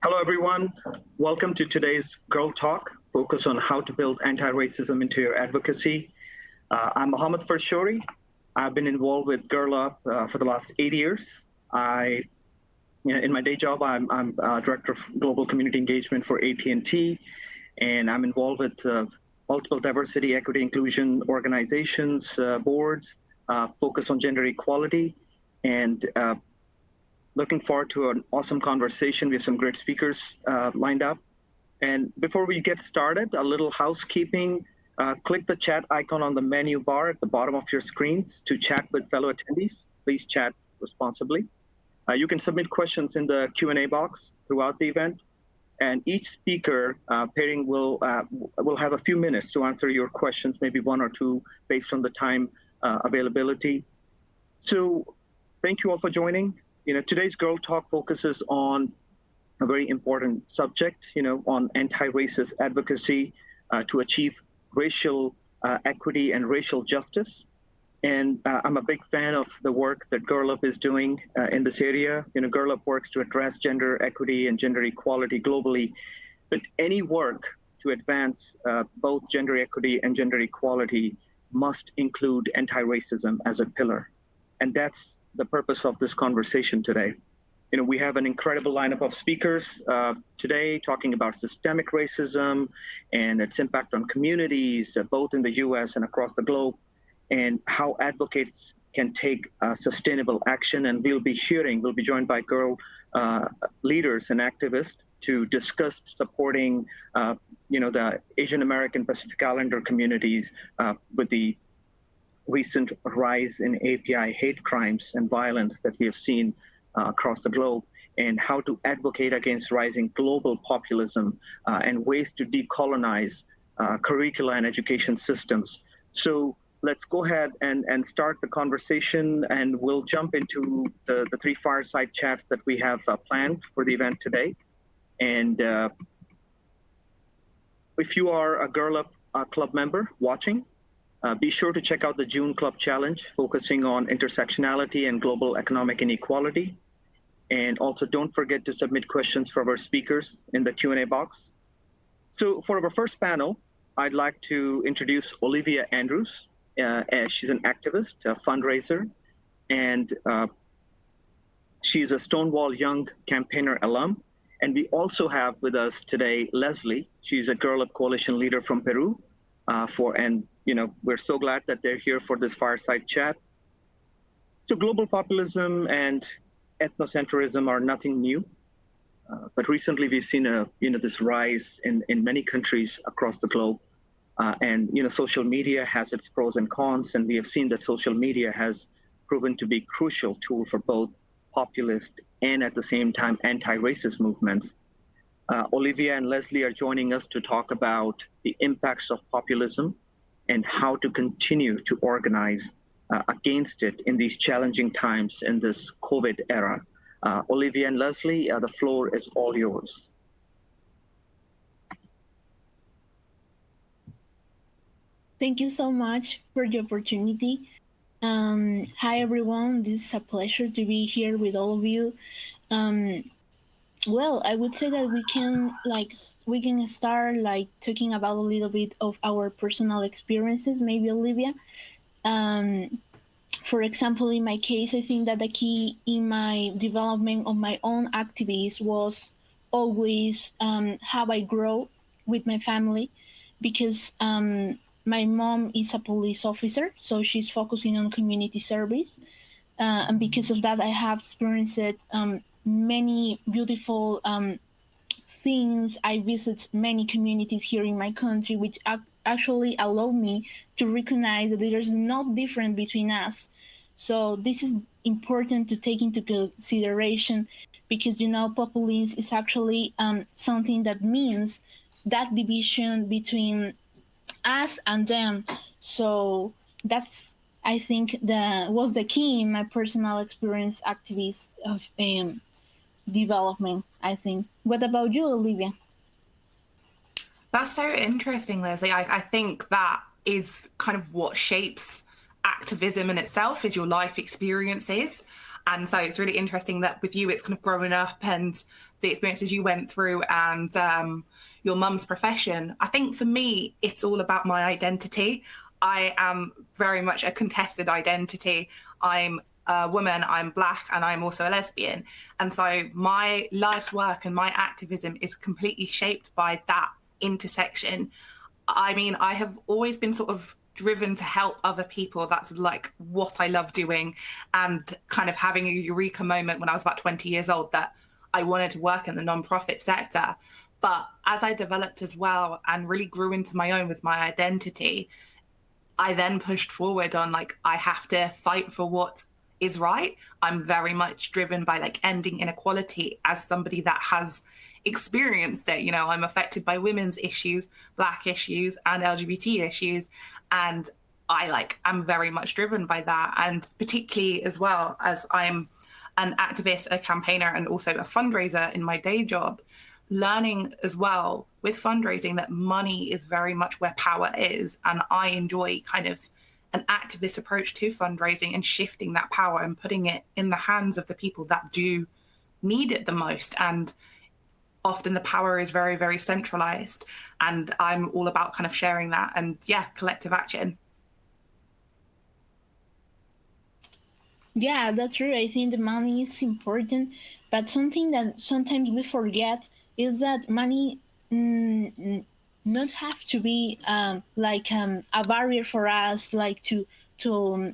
Hello, everyone. Welcome to today's Girl Talk, focus on how to build anti-racism into your advocacy. I'm Mohammed Farshori. I've been involved with Girl Up for the last 8 years. In my day job, I'm Director of Global Community Engagement for AT&T, and I'm involved with multiple diversity, equity, inclusion organizations, boards, focus on gender equality, and looking forward to an awesome conversation. We have some great speakers lined up. And before we get started, a little housekeeping. Click the chat icon on the menu bar at the bottom of your screens to chat with fellow attendees. Please chat responsibly. You can submit questions in the Q&A box throughout the event. And each speaker pairing will have a few minutes to answer your questions, maybe one or two based on the time availability. So thank you all for joining. Today's Girl Talk focuses on a very important subject, on anti-racist advocacy to achieve racial equity and racial justice. And I'm a big fan of the work that Girl Up is doing in this area. Girl Up works to address gender equity and gender equality globally. But any work to advance both gender equity and gender equality must include anti-racism as a pillar. And that's the purpose of this conversation today. We have an incredible lineup of speakers today talking about systemic racism and its impact on communities, both in the US and across the globe, and how advocates can take sustainable action. And we'll be joined by girl leaders and activists to discuss supporting, the Asian American Pacific Islander communities with the recent rise in AAPI hate crimes and violence that we have seen across the globe, and how to advocate against rising global populism and ways to decolonize curricula and education systems. So let's go ahead and start the conversation, and we'll jump into the three fireside chats that we have planned for the event today. And if you are a Girl Up Club member watching, be sure to check out the June Club Challenge, focusing on intersectionality and global economic inequality. And also don't forget to submit questions for our speakers in the Q&A box. So for our first panel, I'd like to introduce Olivia Andrews. She's an activist, a fundraiser, and she's a Stonewall Young campaigner alum. And we also have with us today Leslie. She's a Girl Up Coalition leader from Peru. We're so glad that they're here for this fireside chat. So global populism and ethnocentrism are nothing new, but recently we've seen this rise in many countries across the globe, and social media has its pros and cons, and we have seen that social media has proven to be a crucial tool for both populist and at the same time anti-racist movements. Olivia and Leslie are joining us to talk about the impacts of populism and how to continue to organize against it in these challenging times in this COVID era. Olivia and Leslie, the floor is all yours. Thank you so much for the opportunity. Hi, everyone. This is a pleasure to be here with all of you. Well, I would say that we can start talking about a little bit of our personal experiences, maybe Olivia. For example, in my case, I think that the key in my development of my own activism was always how I grow with my family, because my mom is a police officer, so she's focusing on community service. And because of that, I have experienced many beautiful things. I visit many communities here in my country, which actually allow me to recognize that there's no difference between us. So this is important to take into consideration, because populism is actually something that means that division between us and them. So that's, I think, was the key in my personal experience activist of development, I think. What about you, Olivia? That's so interesting, Leslie. I think that is kind of what shapes activism in itself, is your life experiences. And so it's really interesting that with you, it's kind of growing up and the experiences you went through and your mum's profession. I think for me, it's all about my identity. I am very much a contested identity. I'm a woman, I'm Black, and I'm also a lesbian. And so my life's work and my activism is completely shaped by that intersection. I mean, I have always been sort of driven to help other people. That's like what I love doing, and kind of having a eureka moment when I was about 20 years old that I wanted to work in the nonprofit sector. But as I developed as well and really grew into my own with my identity, I then pushed forward on like, I have to fight for what is right. I'm very much driven by like ending inequality as somebody that has experienced it. You know, I'm affected by women's issues, Black issues, and LGBT issues. And I'm very much driven by that. And particularly as well as I'm an activist, a campaigner, and also a fundraiser in my day job, learning as well with fundraising that money is very much where power is. And I enjoy kind of an activist approach to fundraising and shifting that power and putting it in the hands of the people that do need it the most. And often the power is very, very centralized. And I'm all about kind of sharing that and, yeah, collective action. Yeah, that's true. I think the money is important, but something that sometimes we forget is that money not have to be a barrier for us, like to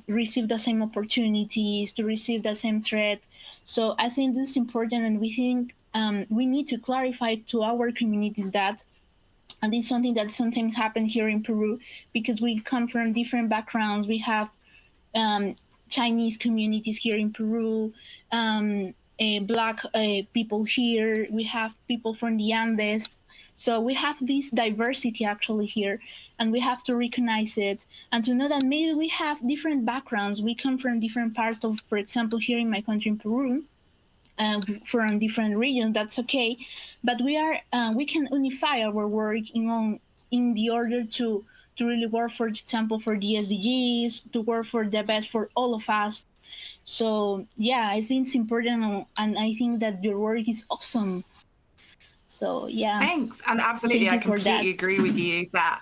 receive the same opportunities, to receive the same threat. So I think this is important, and we think we need to clarify to our communities that, and this is something that sometimes happens here in Peru, because we come from different backgrounds. We have Chinese communities here in Peru, Black people here. We have people from the Andes. So we have this diversity actually here, and we have to recognize it and to know that maybe we have different backgrounds. We come from different parts of, for example, here in my country, in Peru, from different regions. That's okay, but we can unify our work in the order to really work, for example, for the SDGs, to work for the best for all of us. So yeah, I think it's important, and I think that your work is awesome. So yeah. Thanks. And absolutely, I completely agree with you that,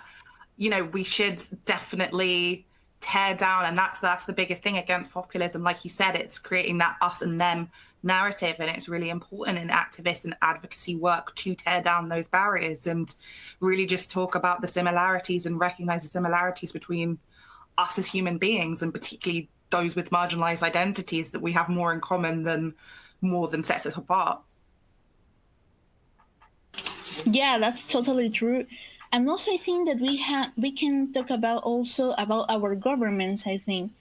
you know, we should definitely tear down, and that's the biggest thing against populism. Like you said, it's creating that us and them narrative, and it's really important in activist and advocacy work to tear down those barriers and really just talk about the similarities and recognize the similarities between us as human beings, and particularly those with marginalized identities, that we have more in common than sets us apart. Yeah, that's totally true. And also I think that we can talk about our governments, I think,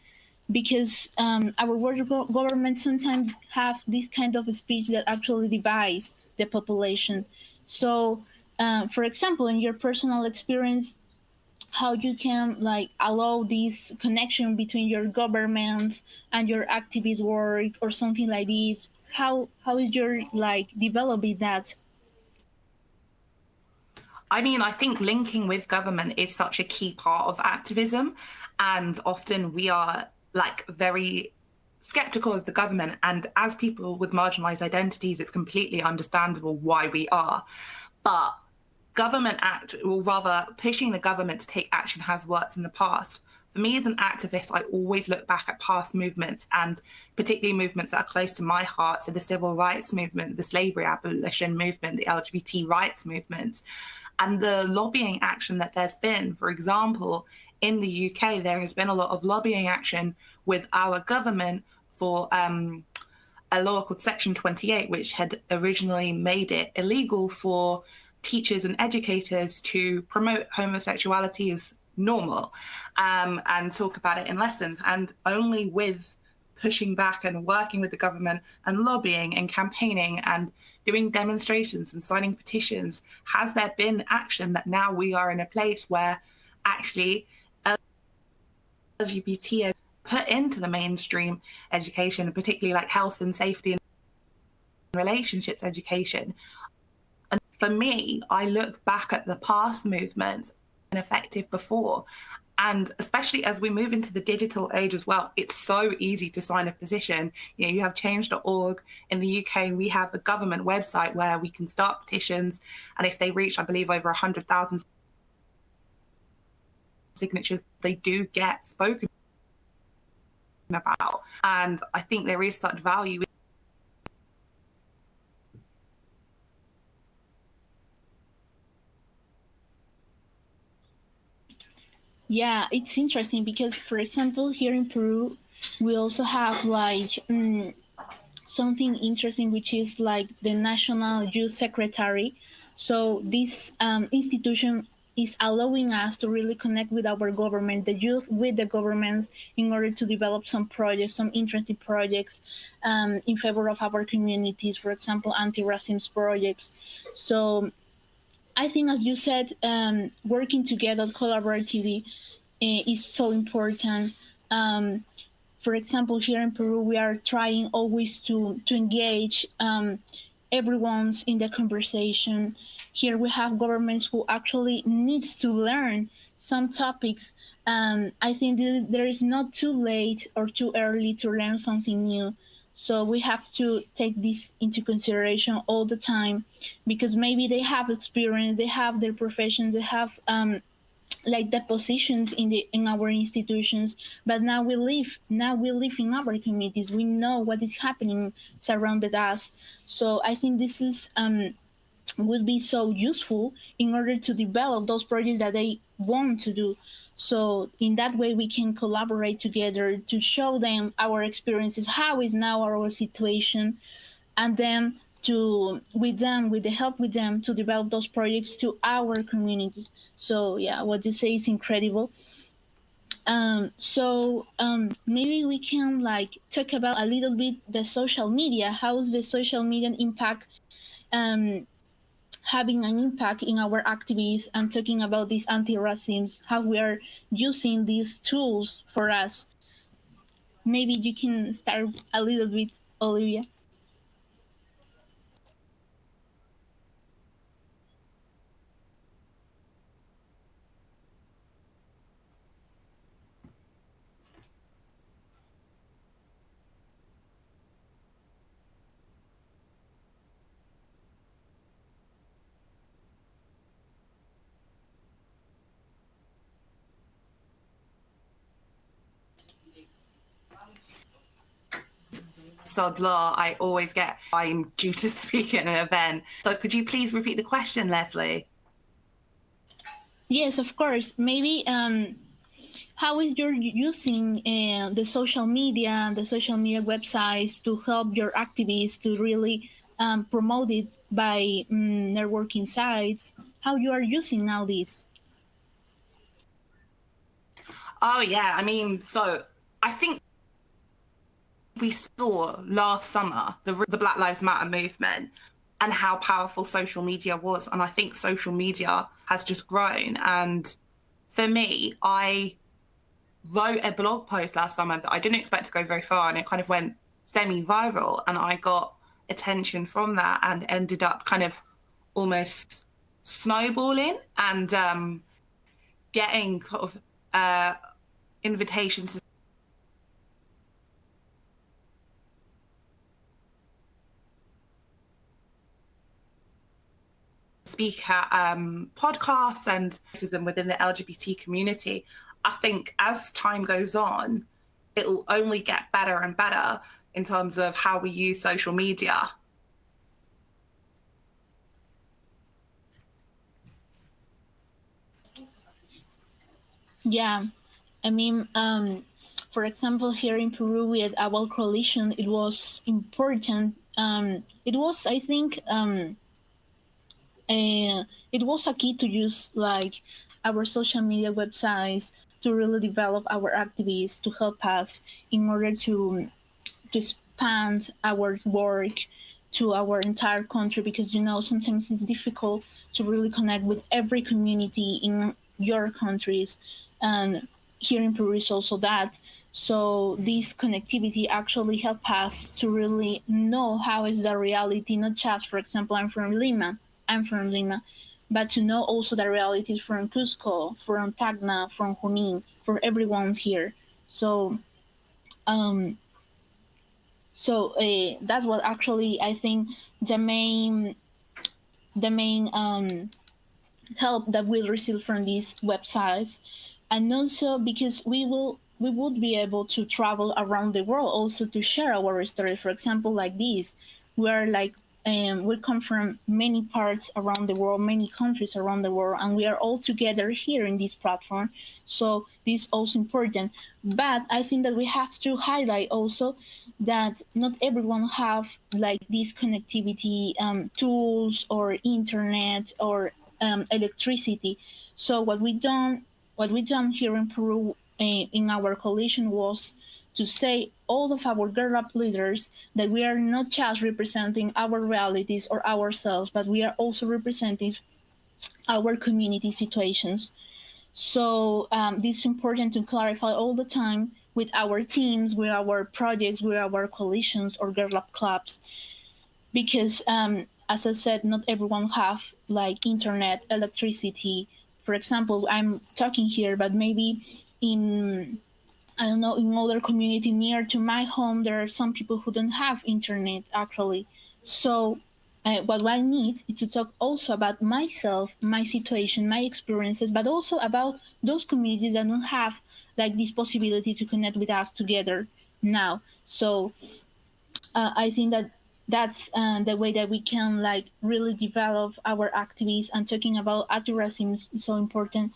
because our government sometimes have this kind of speech that actually divides the population. So, for example, in your personal experience, how you can allow this connection between your governments and your activist work or something like this? How is your developing that? I mean, I think linking with government is such a key part of activism, and often we are very skeptical of the government. And as people with marginalized identities, it's completely understandable why we are. But pushing the government to take action has worked in the past. For me as an activist, I always look back at past movements, and particularly movements that are close to my heart. So the civil rights movement, the slavery abolition movement, the LGBT rights movement, and the lobbying action that there's been. For example, in the UK, there has been a lot of lobbying action with our government for a law called Section 28, which had originally made it illegal for teachers and educators to promote homosexuality as normal and talk about it in lessons. And only with pushing back and working with the government and lobbying and campaigning and doing demonstrations and signing petitions has there been action that now we are in a place where actually LGBT are put into the mainstream education, particularly health and safety and relationships education. And for me, I look back at the past movements and effective before, And especially as we move into the digital age as well, it's so easy to sign a petition. You know, you have change.org. In the UK, we have a government website where we can start petitions. And if they reach, I believe, over 100,000 signatures, they do get spoken about. And I think there is such value. Yeah, it's interesting because, for example, here in Peru, we also have like something interesting, which is like the National Youth Secretary. So this institution is allowing us to really connect with our government, the youth with the governments, in order to develop some projects, some interesting projects in favor of our communities, for example, anti-racism projects. So I think, as you said, working together collaboratively is so important. For example, here in Peru, we are trying always to engage everyone's in the conversation. Here we have governments who actually needs to learn some topics. I think there is not too late or too early to learn something new. So we have to take this into consideration all the time, because maybe they have experience, they have their professions, they have like the positions in our institutions, but now we live in our communities. We know what is happening surrounded us. So I think this is would be so useful in order to develop those projects that they want to do. So in that way, we can collaborate together to show them our experiences, how is now our situation, and then with the help with them, to develop those projects to our communities. So yeah, what you say is incredible. Maybe we can like talk about a little bit the social media. How is the social media impact having an impact in our activities, and talking about these anti-racism, how we are using these tools for us. Maybe you can start a little bit, Olivia. Sod's Law, I always get I'm due to speak at an event. So could you please repeat the question, Leslie? Yes, of course. Maybe how is your using the social media websites to help your activists to really promote it by networking sites? How you are using now this? Oh yeah, I mean, so I think we saw last summer the Black Lives Matter movement and how powerful social media was. And I think social media has just grown. And for me, I wrote a blog post last summer that I didn't expect to go very far, and it kind of went semi-viral, and I got attention from that and ended up kind of almost snowballing and getting sort of invitations to speak at podcasts and racism within the LGBT community. I think as time goes on, it'll only get better and better in terms of how we use social media. Yeah, I mean, for example, here in Peru with our coalition, it was important. It was, I think, it was a key to use like our social media websites to really develop our activities to help us in order to expand our work to our entire country, because sometimes it's difficult to really connect with every community in your countries, and here in Peru is also that. So this connectivity actually help us to really know how is the reality, not just, for example, I'm from Lima, but to know also the realities from Cusco, from Tacna, from Junin, for everyone's here. So um, that's what actually I think the main help that we'll receive from these websites, and also because we would be able to travel around the world also to share our story. For example, like this, we're like we come from many parts around the world, many countries around the world, and we are all together here in this platform. So this is also important. But I think that we have to highlight also that not everyone have like these connectivity tools or internet or electricity. So what we done here in Peru in our coalition was to say all of our girl up leaders that we are not just representing our realities or ourselves, but we are also representing our community situations. So this is important to clarify all the time with our teams, with our projects, with our coalitions or girl up clubs, because as I said, not everyone have like internet, electricity. For example, I'm talking here, but maybe in I don't know, in other community near to my home, there are some people who don't have internet actually. So what I need is to talk also about myself, my situation, my experiences, but also about those communities that don't have like this possibility to connect with us together now. So I think that that's the way that we can like really develop our activities, and talking about antiracism is so important.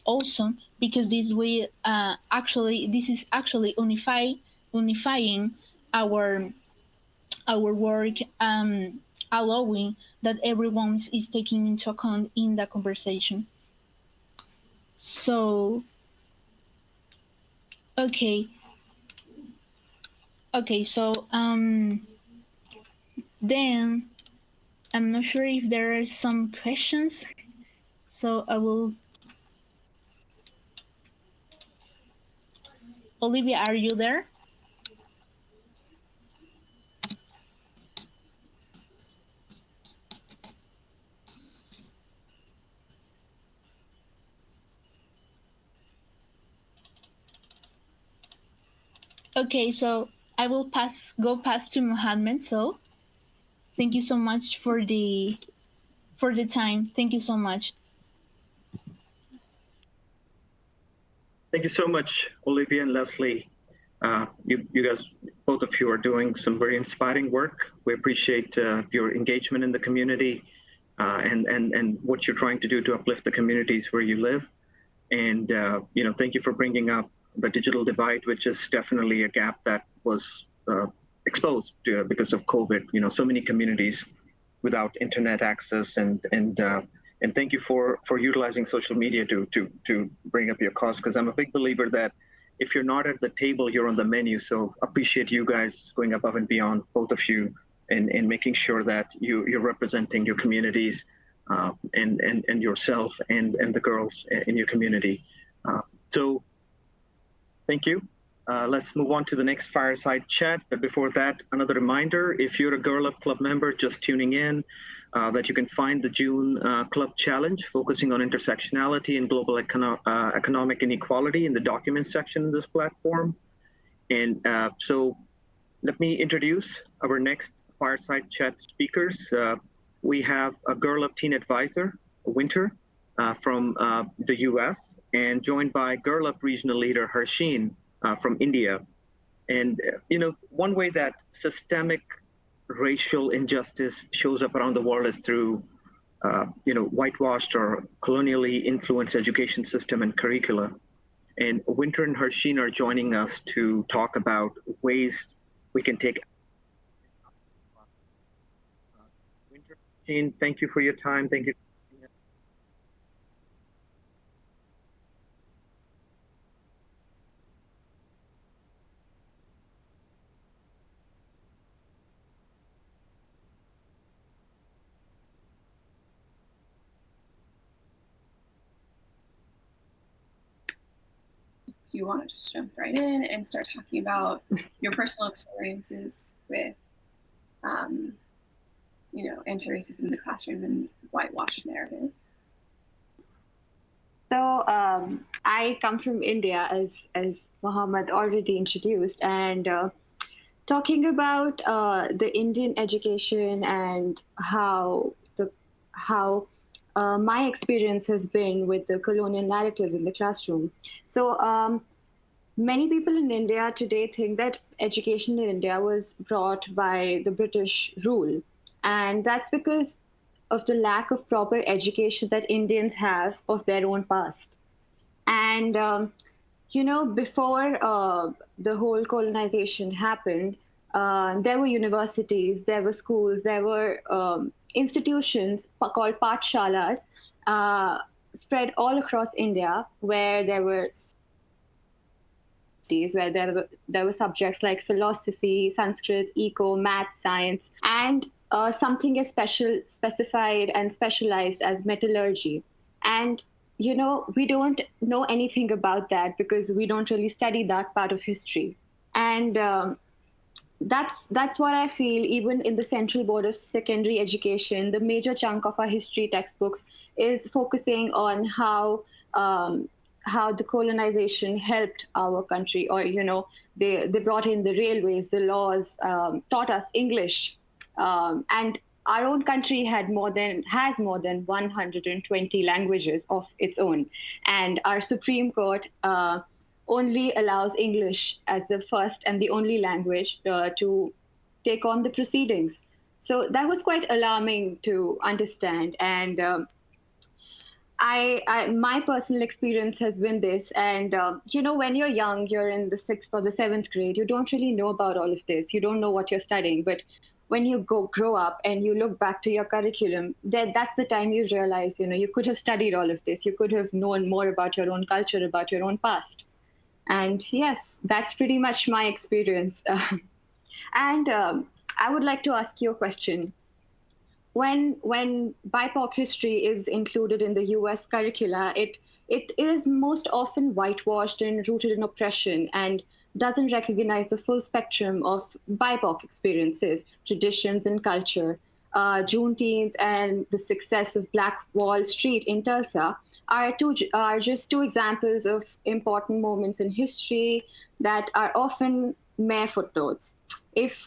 Also because this way this is actually unifying our work, allowing that everyone is taking into account in the conversation. So okay, so then I'm not sure if there are some questions, so I will. Olivia, are you there? Okay, so I will go past to Mohammed. So thank you so much for the time. Thank you so much. Thank you so much, Olivia and Leslie. You guys, both of you are doing some very inspiring work. We appreciate your engagement in the community and what you're trying to do to uplift the communities where you live. And thank you for bringing up the digital divide, which is definitely a gap that was exposed because of COVID. So many communities without internet access, and thank you for utilizing social media to bring up your cause, because I'm a big believer that if you're not at the table, you're on the menu. So appreciate you guys going above and beyond, both of you, and making sure that you're representing your communities and yourself and the girls in your community. So thank you. Let's move on to the next fireside chat. But before that, another reminder, if you're a Girl Up Club member just tuning in, that you can find the June Club Challenge focusing on intersectionality and global economic inequality in the documents section in this platform. And so let me introduce our next fireside chat speakers. We have a Girl Up Teen Advisor, Winter, from the US, and joined by Girl Up Regional Leader Harsheen from India. And one way that systemic racial injustice shows up around the world is through whitewashed or colonially influenced education system and curricula. And Winter and Harsheen are joining us to talk about ways we can take. Winter, Harsheen, thank you for your time. Thank you. You want to just jump right in and start talking about your personal experiences with anti-racism in the classroom and whitewashed narratives? So I come from India, as Mohammed already introduced, and talking about the Indian education and how my experience has been with the colonial narratives in the classroom. So many people in India today think that education in India was brought by the British rule, and that's because of the lack of proper education that Indians have of their own past. And before the whole colonization happened, there were universities, there were schools, there were institutions called pathshalas spread all across India, where there were where there were subjects like philosophy, Sanskrit, eco, math, science, and something as specified and specialized as metallurgy. And we don't know anything about that because we don't really study that part of history. And that's what I feel. Even in the Central Board of Secondary Education, the major chunk of our history textbooks is focusing on how the colonization helped our country, or they brought in the railways, the laws, taught us English, and our own country has more than 120 languages of its own, and our Supreme Court only allows English as the first and the only language to take on the proceedings. So that was quite alarming to understand. And my personal experience has been this. And, when you're young, you're in the 6th or the 7th grade, you don't really know about all of this. You don't know what you're studying. But when you grow up and you look back to your curriculum, that's the time you realize, you could have studied all of this. You could have known more about your own culture, about your own past. And yes, that's pretty much my experience. And I would like to ask you a question. When BIPOC history is included in the US curricula, it is most often whitewashed and rooted in oppression and doesn't recognize the full spectrum of BIPOC experiences, traditions, and culture. Juneteenth and the success of Black Wall Street in Tulsa are just two examples of important moments in history that are often mere footnotes, if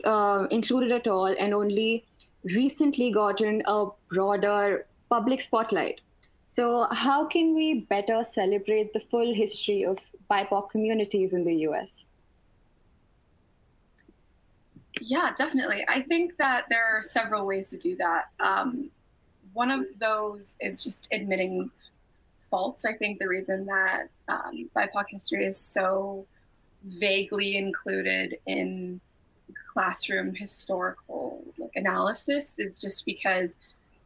included at all, and only recently gotten a broader public spotlight. So how can we better celebrate the full history of BIPOC communities in the US? Yeah, definitely. I think that there are several ways to do that. One of those is just admitting faults. I think the reason that BIPOC history is so vaguely included in classroom historical analysis is just because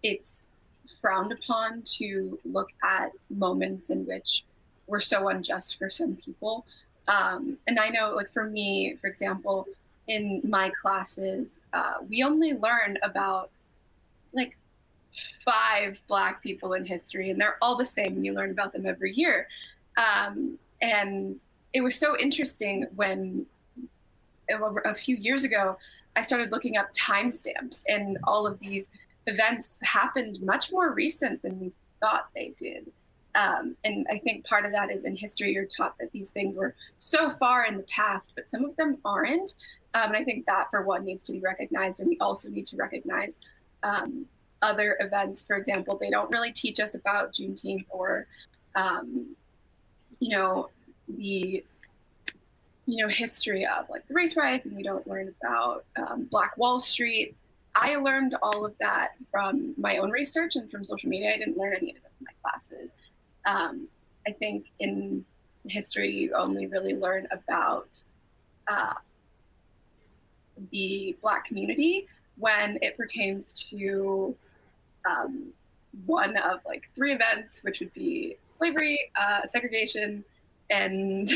it's frowned upon to look at moments in which we're so unjust for some people. And I know, for me, for example, in my classes, we only learn about 5 Black people in history, and they're all the same, and you learn about them every year. And it was so interesting when a few years ago, I started looking up timestamps, and all of these events happened much more recent than we thought they did. And I think part of that is in history, you're taught that these things were so far in the past, but some of them aren't. And I think that, for one, needs to be recognized. And we also need to recognize other events. For example, they don't really teach us about Juneteenth or, the history of the race riots, and we don't learn about Black Wall Street. I learned all of that from my own research and from social media. I didn't learn any of it in my classes. I think in history, you only really learn about the Black community when it pertains to one of 3 events, which would be slavery, segregation, and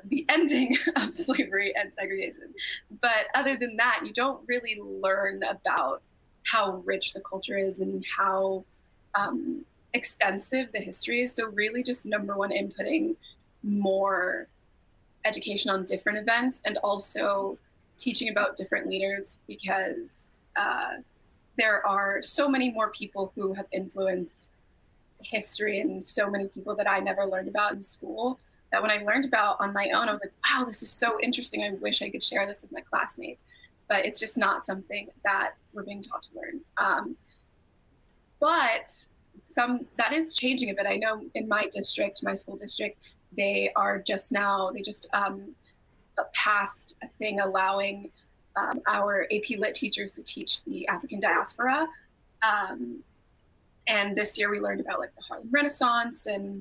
the ending of slavery and segregation. But other than that, you don't really learn about how rich the culture is and how extensive the history is. So really just number one, inputting more education on different events and also teaching about different leaders, because there are so many more people who have influenced history and so many people that I never learned about in school, that when I learned about on my own, I was like, wow, this is so interesting. I wish I could share this with my classmates. But it's just not something that we're being taught to learn. But that is changing a bit. I know in my district, my school district, they just passed a thing allowing our AP Lit teachers to teach the African diaspora. And this year we learned about like the Harlem Renaissance and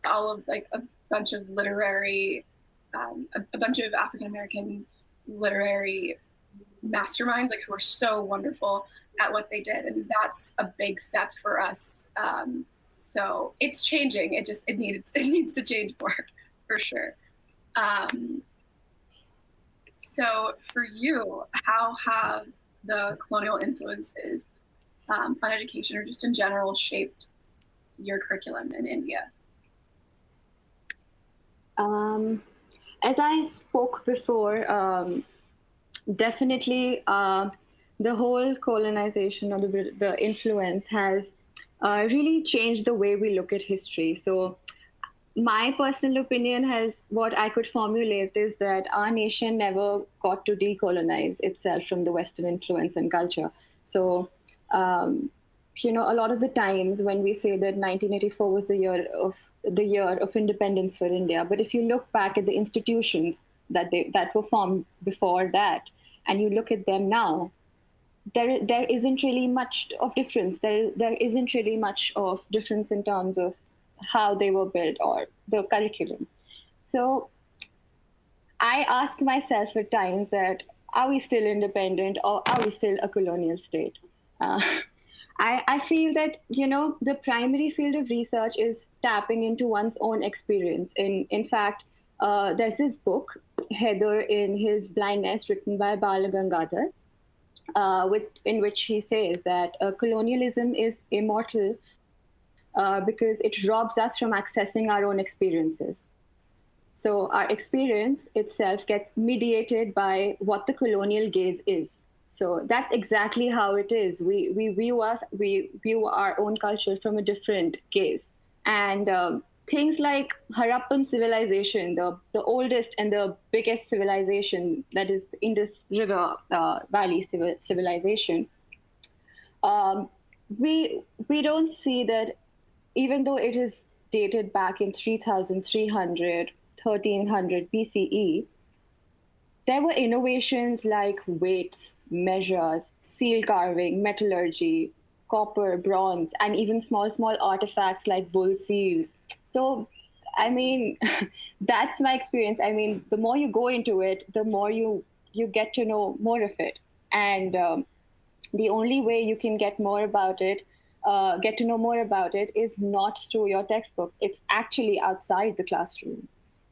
all of like a bunch of literary, a bunch of African American literary masterminds, like who are so wonderful at what they did, and that's a big step for us. So it's changing. It needs to change more, for sure. So for you, how have the colonial influences on education or just in general shaped your curriculum in India? As I spoke before, definitely the whole colonization or the influence has really changed the way we look at history. So my personal opinion what I could formulate is that our nation never got to decolonize itself from the Western influence and culture. So, a lot of the times when we say that 1984 was the year of independence for India, but if you look back at the institutions that were formed before that, and you look at them now, there isn't really much of difference. There isn't really much of difference in terms of how they were built or the curriculum. So I ask myself at times that, are we still independent or are we still a colonial state? I feel that, the primary field of research is tapping into one's own experience. In fact, there's this book, Heather in His Blindness, written by Bala Gangadhar, in which he says that colonialism is immortal because it robs us from accessing our own experiences. So our experience itself gets mediated by what the colonial gaze is. So that's exactly how it is. We view our own culture from a different gaze. And things like Harappan civilization, the oldest and the biggest civilization, that is the Indus River Valley civilization, we don't see that, even though it is dated back in 3300, 1300 BCE, there were innovations like weights, measures, seal carving, metallurgy, copper, bronze, and even small artifacts like bull seals. So, I mean, that's my experience. I mean, the more you go into it, the more you get to know more of it. And the only way you can get to know more about it is not through your textbooks. It's actually outside the classroom.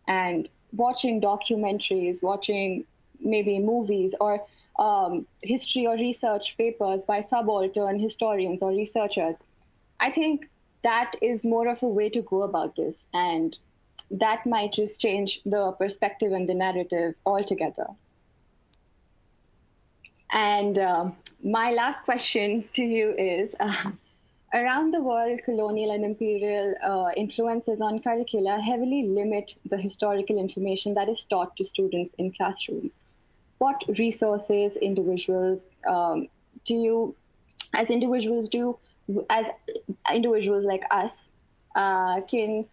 And watching documentaries, watching maybe movies or history or research papers by subaltern historians or researchers, I think that is more of a way to go about this. And that might just change the perspective and the narrative altogether. And my last question to you is, around the world, colonial and imperial influences on curricula heavily limit the historical information that is taught to students in classrooms. What resources individuals as individuals like us, can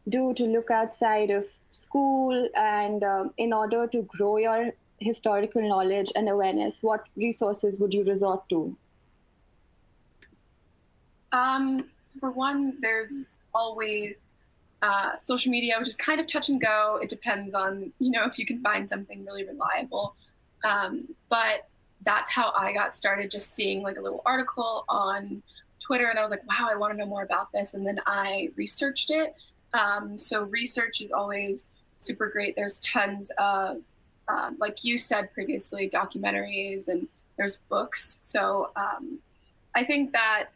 do to look outside of school and in order to grow your historical knowledge and awareness? What resources would you resort to? For one, there's always social media, which is kind of touch and go. It depends on, if you can find something really reliable. But that's how I got started, just seeing like a little article on Twitter, and I was like, wow, I want to know more about this. And then I researched it. So research is always super great. There's tons of, like you said previously, documentaries, and there's books. So I think that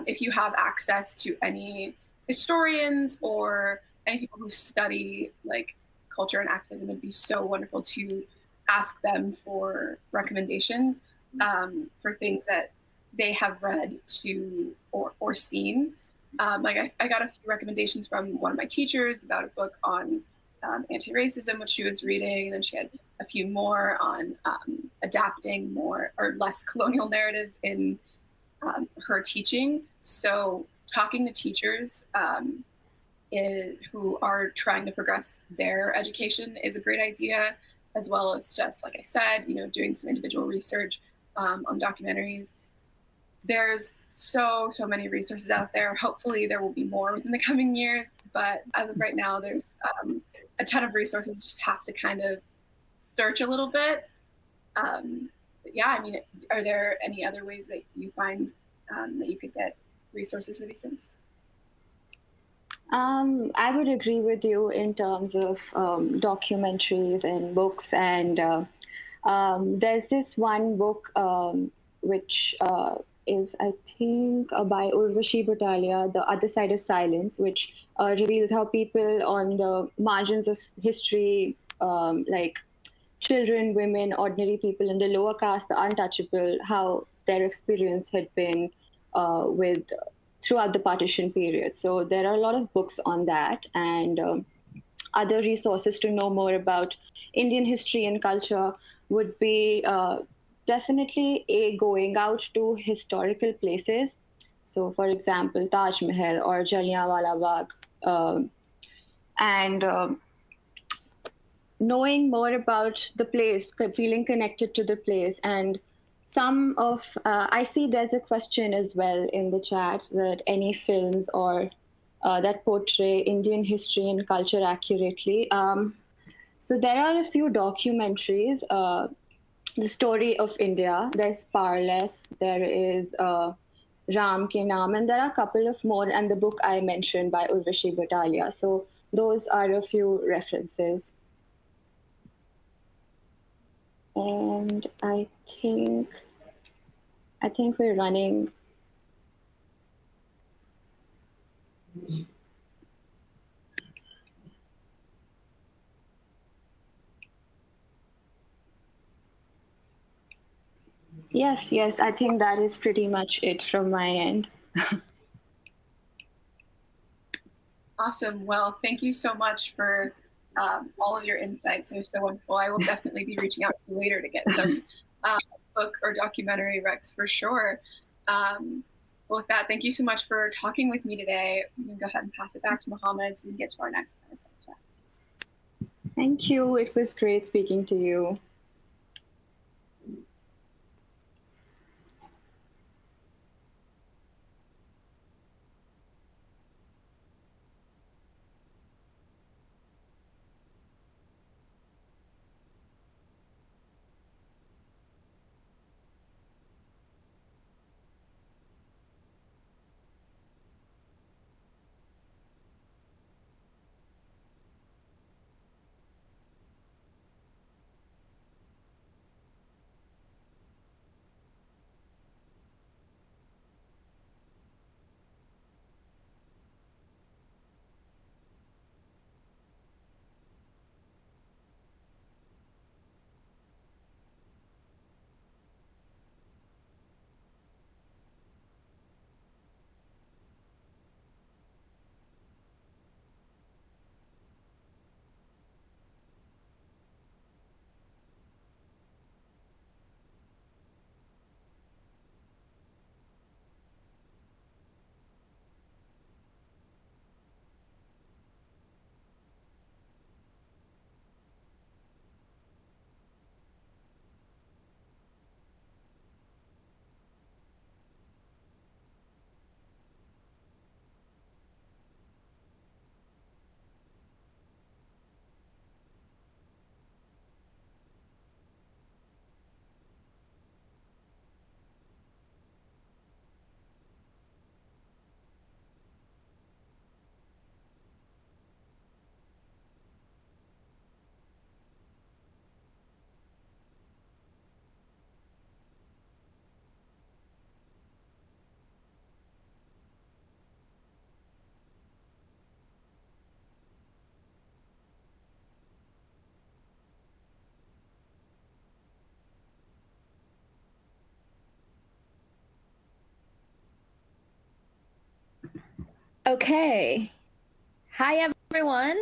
if you have access to any historians or any people who study like culture and activism, it'd be so wonderful to ask them for recommendations for things that they have read or seen. I got a few recommendations from one of my teachers about a book on anti-racism, which she was reading, and then she had a few more on adapting more or less colonial narratives in her teaching. So talking to teachers who are trying to progress their education is a great idea, as well as just, like I said, doing some individual research on documentaries. There's so many resources out there. Hopefully there will be more within the coming years, but as of right now, there's a ton of resources. Just have to kind of search a little bit. Yeah, I mean, are there any other ways that you find that you could get resources for these things? I would agree with you in terms of documentaries and books. And there's this one book which is, I think, by Urvashi Butalia, The Other Side of Silence, which reveals how people on the margins of history, like children, women, ordinary people in the lower caste, the untouchable, how their experience had been with throughout the partition period. So there are a lot of books on that, and other resources to know more about Indian history and culture would be definitely going out to historical places. So, for example, Taj Mahal or Jallianwala Bagh, and knowing more about the place, feeling connected to the place. And some of, I see there's a question as well in the chat that any films or that portray Indian history and culture accurately. So there are a few documentaries. The Story of India, there's Powerless, there is Ram Ke Naam, and there are a couple of more, and the book I mentioned by Urvashi Butalia. So those are a few references. And I think we're running. Yes, I think that is pretty much it from my end. Awesome. Well, thank you so much for all of your insights. They're so wonderful. I will definitely be reaching out to you later to get some book or documentary recs for sure. Well, with that, thank you so much for talking with me today. I'm going to go ahead and pass it back to Mohammed so we can get to our next chat. Thank you. It was great speaking to you. Okay. Hi, everyone.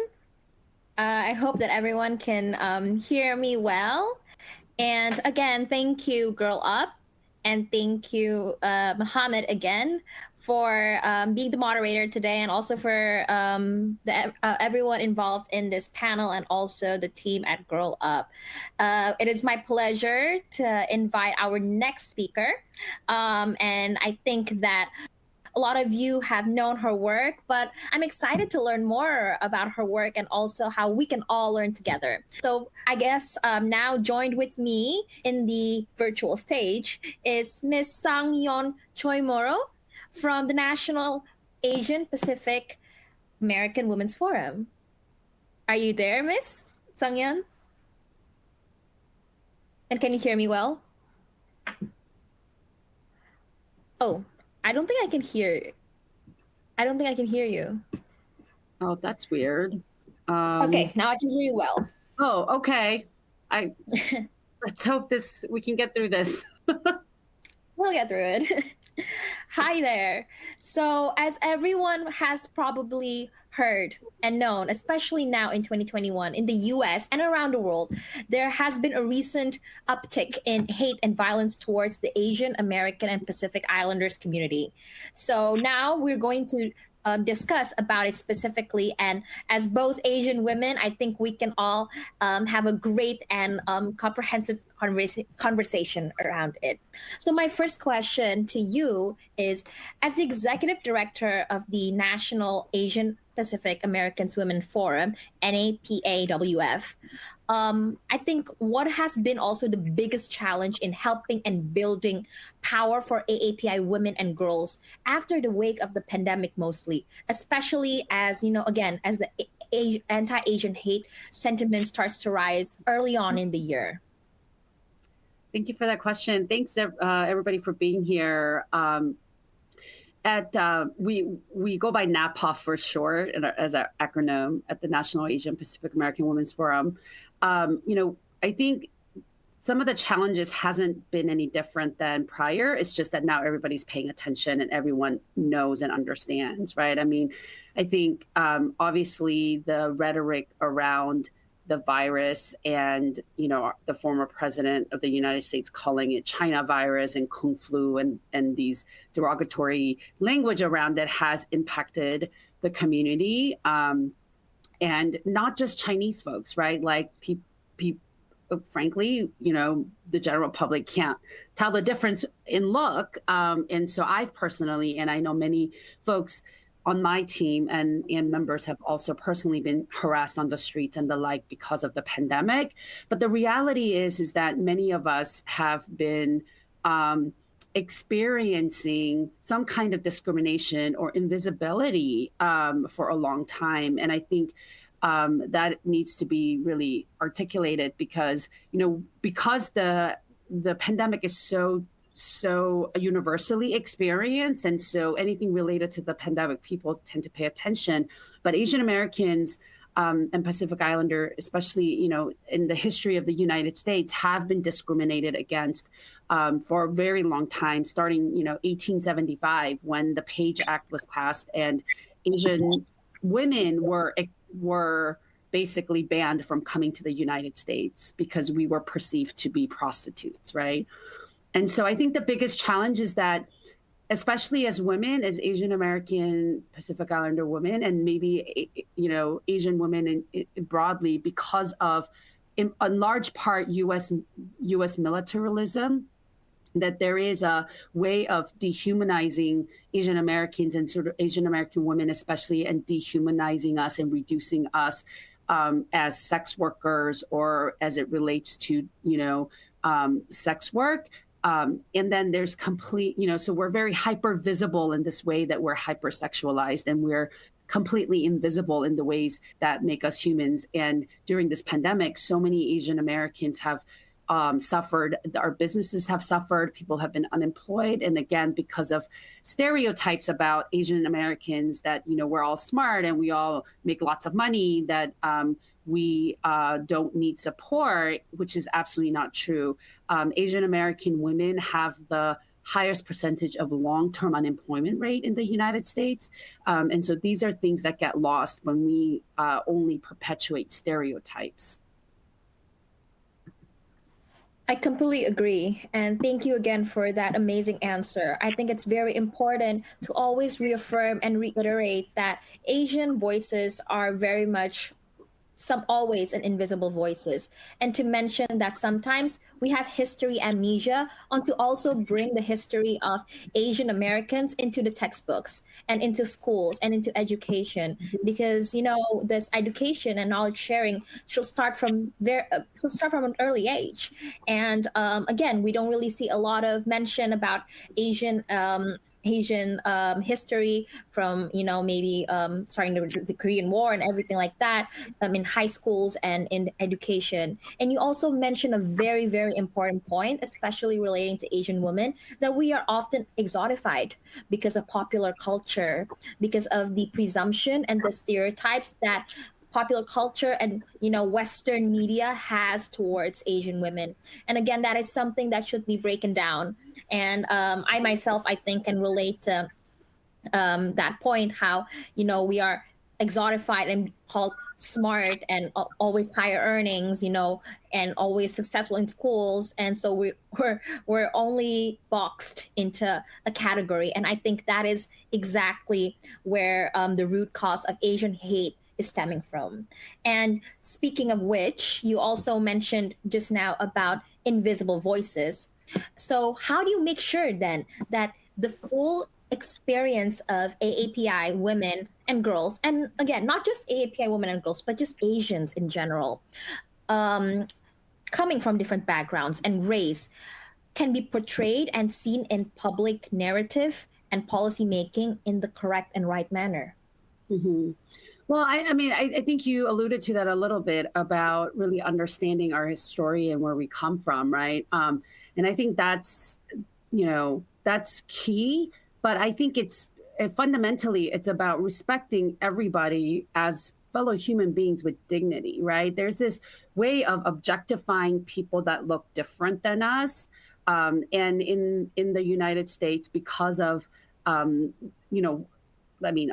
I hope that everyone can hear me well. And again, thank you, Girl Up. And thank you, Mohammed, again, for being the moderator today, and also for everyone involved in this panel, and also the team at Girl Up. It is my pleasure to invite our next speaker. And I think that a lot of you have known her work, but I'm excited to learn more about her work and also how we can all learn together. So I guess now joined with me in the virtual stage is Miss Yeon Choimorrow from the National Asian Pacific American Women's Forum. Are you there, Miss Yeon? And can you hear me well? Oh, I don't think I can hear. I don't think I can hear you. Oh, that's weird. Okay, now I can hear you well. Oh, okay. Let's hope we can get through this. We'll get through it. Hi there. So, as everyone has probably heard and known, especially now in 2021 in the US and around the world, there has been a recent uptick in hate and violence towards the Asian American and Pacific Islanders community. So now we're going to discuss about it specifically. And as both Asian women, I think we can all have a great and comprehensive conversation around it. So my first question to you is, as the executive director of the National Asian Pacific Americans Women Forum, NAPAWF, I think what has been also the biggest challenge in helping and building power for AAPI women and girls after the wake of the pandemic, mostly, especially as, again, as the anti-Asian hate sentiment starts to rise early on in the year? Thank you for that question. Thanks, everybody, for being here. We go by NAPAWF for short, as an acronym, at the National Asian Pacific American Women's Forum. I think some of the challenges hasn't been any different than prior. It's just that now everybody's paying attention and everyone knows and understands, right? I mean, I think obviously the rhetoric around the virus and, the former president of the United States calling it China virus and Kung flu and these derogatory language around it has impacted the community. And not just Chinese folks, right? Like frankly, the general public can't tell the difference in look. And so I've personally, and I know many folks on my team and members have also personally been harassed on the streets and the like because of the pandemic. But the reality is that many of us have been experiencing some kind of discrimination or invisibility for a long time. And I think that needs to be really articulated because the pandemic is so universally experienced. And so anything related to the pandemic, people tend to pay attention. But Asian Americans and Pacific Islander, especially, in the history of the United States, have been discriminated against for a very long time, starting, 1875, when the Page Act was passed and Asian women were basically banned from coming to the United States because we were perceived to be prostitutes, right? And so I think the biggest challenge is that, especially as women, as Asian American Pacific Islander women, and maybe, Asian women broadly, because of, in large part, U.S. militarism, that there is a way of dehumanizing Asian Americans and sort of Asian American women, especially, and dehumanizing us and reducing us as sex workers or as it relates to, sex work. And then there's complete, so we're very hyper visible in this way that we're hypersexualized and we're completely invisible in the ways that make us humans. And during this pandemic, so many Asian Americans have suffered. Our businesses have suffered. People have been unemployed. And again, because of stereotypes about Asian Americans that, we're all smart and we all make lots of money, that we don't need support, which is absolutely not true. Asian American women have the highest percentage of long-term unemployment rate in the United States. And so these are things that get lost when we only perpetuate stereotypes. I completely agree. And thank you again for that amazing answer. I think it's very important to always reaffirm and reiterate that Asian voices are very much always an invisible voices, and to mention that sometimes we have history amnesia, and to also bring the history of Asian Americans into the textbooks and into schools and into education, because this education and knowledge sharing should start from an early age. And again, we don't really see a lot of mention about Asian history from maybe starting the Korean War and everything like that in high schools and in education. And you also mentioned a very, very important point, especially relating to Asian women, that we are often exotified because of popular culture, because of the presumption and the stereotypes that popular culture and Western media has towards Asian women. And again, that is something that should be broken down. And I myself, I think, can relate to that point, how we are exotified and called smart and always higher earnings, and always successful in schools, and so we're only boxed into a category. And I think that is exactly where the root cause of Asian hate is stemming from. And speaking of which, you also mentioned just now about invisible voices. So how do you make sure then that the full experience of AAPI women and girls, and again, not just AAPI women and girls, but just Asians in general, coming from different backgrounds and race, can be portrayed and seen in public narrative and policy making in the correct and right manner? Mm-hmm. Well, I think you alluded to that a little bit about really understanding our history and where we come from, right? And I think that's key. But I think fundamentally it's about respecting everybody as fellow human beings with dignity, right? There's this way of objectifying people that look different than us, and in the United States, because of a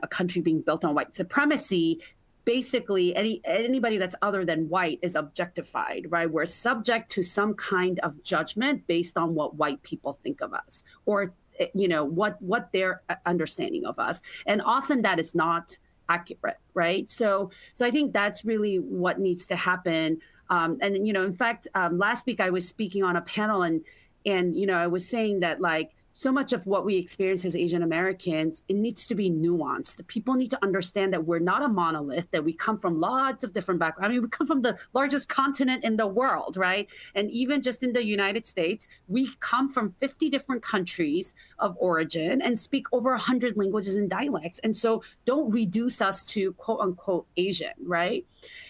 country being built on white supremacy, basically anybody that's other than white is objectified, right? We're subject to some kind of judgment based on what white people think of us, or what their understanding of us, and often that is not accurate, right? So I think that's really what needs to happen. And in fact, last week I was speaking on a panel, and I was saying that, like, so much of what we experience as Asian Americans, it needs to be nuanced. The people need to understand that we're not a monolith, that we come from lots of different backgrounds. I mean, we come from the largest continent in the world, right? And even just in the United States, we come from 50 different countries of origin and speak over 100 languages and dialects. And so don't reduce us to quote unquote Asian, right?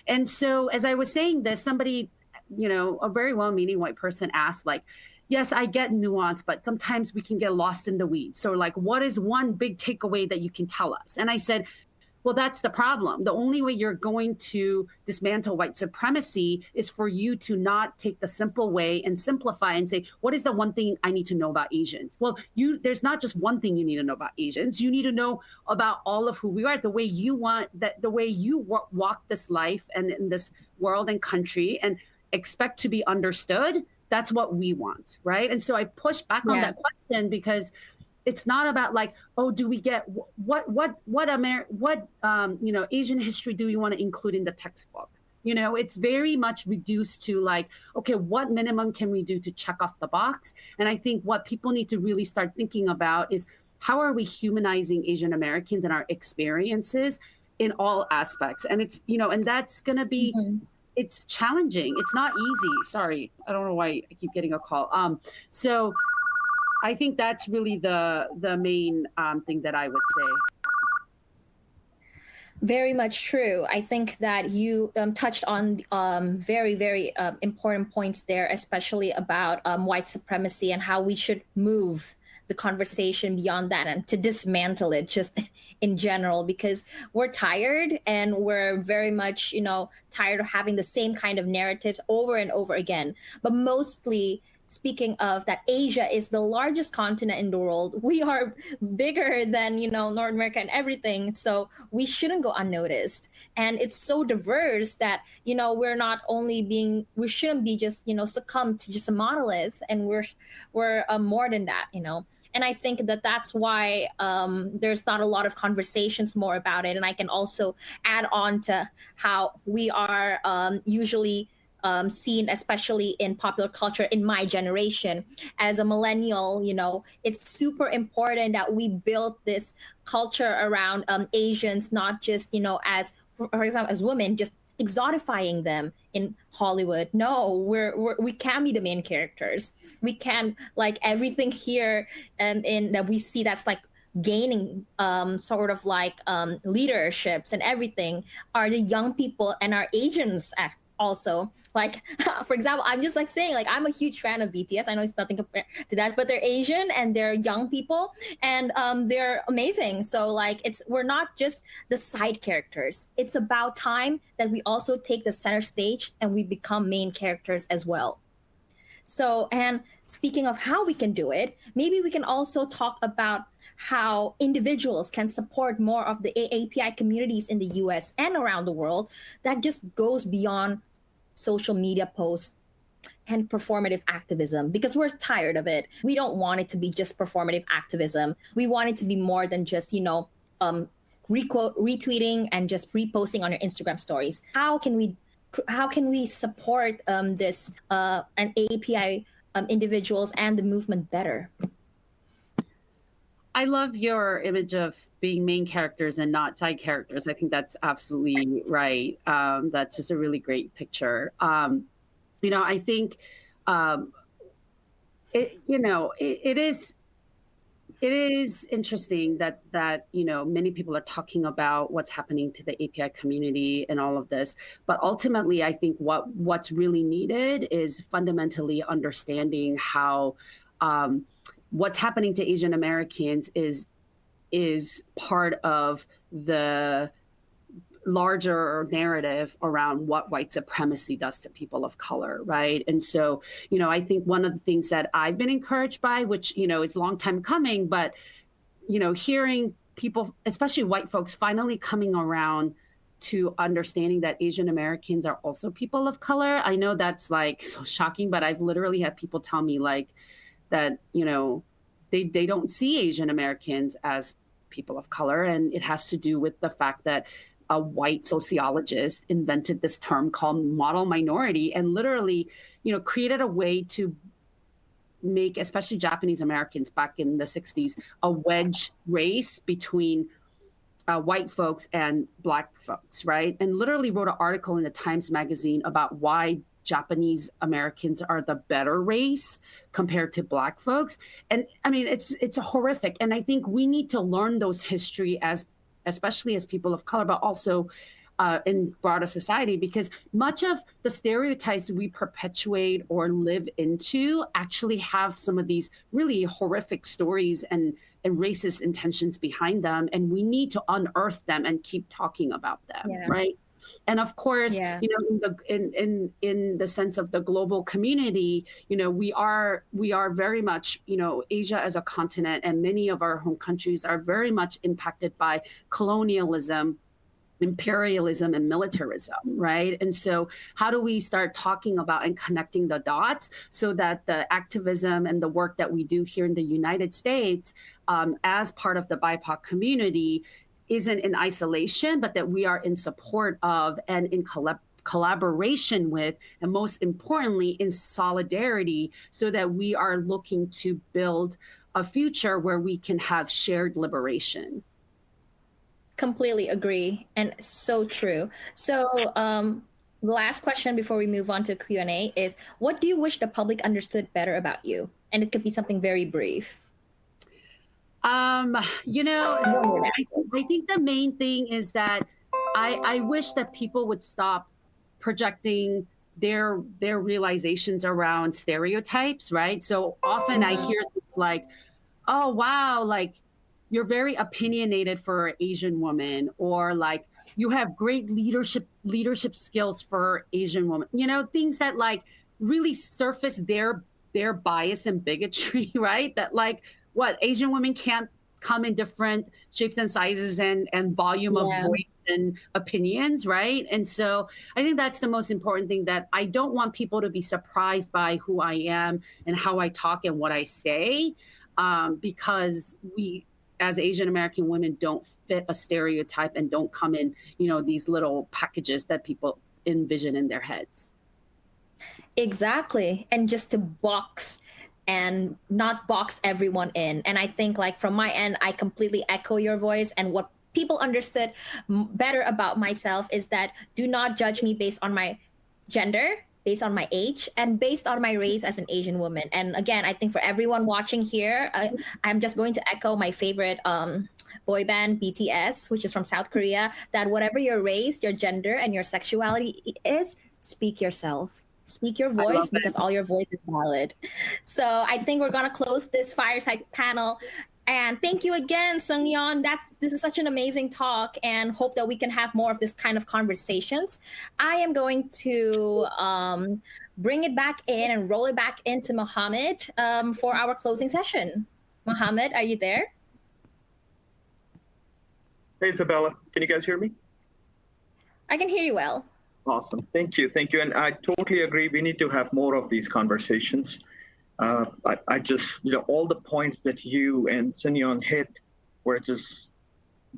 And so as I was saying this, somebody, a very well-meaning white person asked, like, yes, I get nuance, but sometimes we can get lost in the weeds. So, like, what is one big takeaway that you can tell us? And I said, well, that's the problem. The only way you're going to dismantle white supremacy is for you to not take the simple way and simplify and say, what is the one thing I need to know about Asians? Well, there's not just one thing you need to know about Asians. You need to know about all of who we are, the way you walk this life and in this world and country, and expect to be understood. That's what we want, right? And so I push back on that question, because it's not about, like, oh, do we get Asian history do we want to include in the textbook? It's very much reduced to, like, okay, what minimum can we do to check off the box? And I think what people need to really start thinking about is, how are we humanizing Asian Americans and our experiences in all aspects? And it's, and that's going to be, it's challenging. It's not easy. Sorry, I don't know why I keep getting a call. So I think that's really the main thing that I would say. Very much true. I think that you touched on very, very important points there, especially about white supremacy and how we should move the conversation beyond that and to dismantle it just in general, because we're tired and we're very much, tired of having the same kind of narratives over and over again. But mostly speaking of that, Asia is the largest continent in the world. We are bigger than, North America and everything. So we shouldn't go unnoticed. And it's so diverse that, we're not only we shouldn't be just, succumb to just a monolith. And we're more than that, And I think that that's why there's not a lot of conversations more about it. And I can also add on to how we are usually seen, especially in popular culture in my generation. As a millennial, it's super important that we build this culture around Asians, not just, as, for example, as women, just exotifying them in Hollywood. No, we can be the main characters. We can, like, everything here in that we see that's like gaining sort of like leaderships and everything are the young people and our Asians also. Like, for example, I'm just like saying, like, I'm a huge fan of BTS. I know it's nothing compared to that, but they're Asian and they're young people and they're amazing. So like, we're not just the side characters. It's about time that we also take the center stage and we become main characters as well. So, and speaking of how we can do it, maybe we can also talk about how individuals can support more of the AAPI communities in the US and around the world that just goes beyond social media posts and performative activism, because we're tired of it. We don't want it to be just performative activism. We want it to be more than just, retweeting and just reposting on your Instagram stories. How can we support this and AAPI individuals and the movement better? I love your image of being main characters and not side characters. I think that's absolutely right. That's just a really great picture. I think it is interesting that many people are talking about what's happening to the API community and all of this, but ultimately I think what's really needed is fundamentally understanding how what's happening to Asian Americans is part of the larger narrative around what white supremacy does to people of color, right? And so, I think one of the things that I've been encouraged by, which, it's a long time coming, but, hearing people, especially white folks, finally coming around to understanding that Asian Americans are also people of color. I know that's like so shocking, but I've literally had people tell me like that, they don't see Asian Americans as people of color. And it has to do with the fact that a white sociologist invented this term called model minority and literally, created a way to make, especially Japanese Americans back in the 60s, a wedge race between white folks and Black folks, right? And literally wrote an article in the Times Magazine about why Japanese Americans are the better race compared to Black folks. And I mean, it's horrific. And I think we need to learn those history especially as people of color, but also in broader society, because much of the stereotypes we perpetuate or live into actually have some of these really horrific stories and racist intentions behind them. And we need to unearth them and keep talking about them, right? And of course, in the sense of the global community, we are very much, Asia as a continent, and many of our home countries are very much impacted by colonialism, imperialism, and militarism, right? And so how do we start talking about and connecting the dots so that the activism and the work that we do here in the United States as part of the BIPOC community isn't in isolation, but that we are in support of and in collaboration with, and most importantly, in solidarity, so that we are looking to build a future where we can have shared liberation. Completely agree, and so true. So the last question before we move on to Q&A is, what do you wish the public understood better about you? And it could be something very brief. I think the main thing is that I wish that people would stop projecting their realizations around stereotypes, right? So often I hear things like, oh, wow, like you're very opinionated for an Asian woman, or like you have great leadership skills for Asian woman, things that like really surface their their bias and bigotry, right? That like, what, Asian women can't come in different shapes and sizes and volume of voice and opinions, right? And so I think that's the most important thing, that I don't want people to be surprised by who I am and how I talk and what I say, because we, as Asian American women, don't fit a stereotype and don't come in, you know, these little packages that people envision in their heads. Exactly. And just to box and not box everyone in. And I think, like, from my end, I completely echo your voice. And what people understood better about myself is that do not judge me based on my gender, based on my age, and based on my race as an Asian woman. And again, I think for everyone watching here, I'm just going to echo my favorite boy band, BTS, which is from South Korea, that whatever your race, your gender, and your sexuality is, speak yourself. Speak your voice, because all your voice is valid. So I think we're going to close this fireside panel. And thank you again, Yeon. This is such an amazing talk, and hope that we can have more of this kind of conversations. I am going to bring it back in and roll it back into Mohammed for our closing session. Mohammed, are you there? Hey, Isabella, can you guys hear me? I can hear you well. Awesome. Thank you. Thank you. And I totally agree. We need to have more of these conversations. I just, you know, all the points that you and Yeon hit were just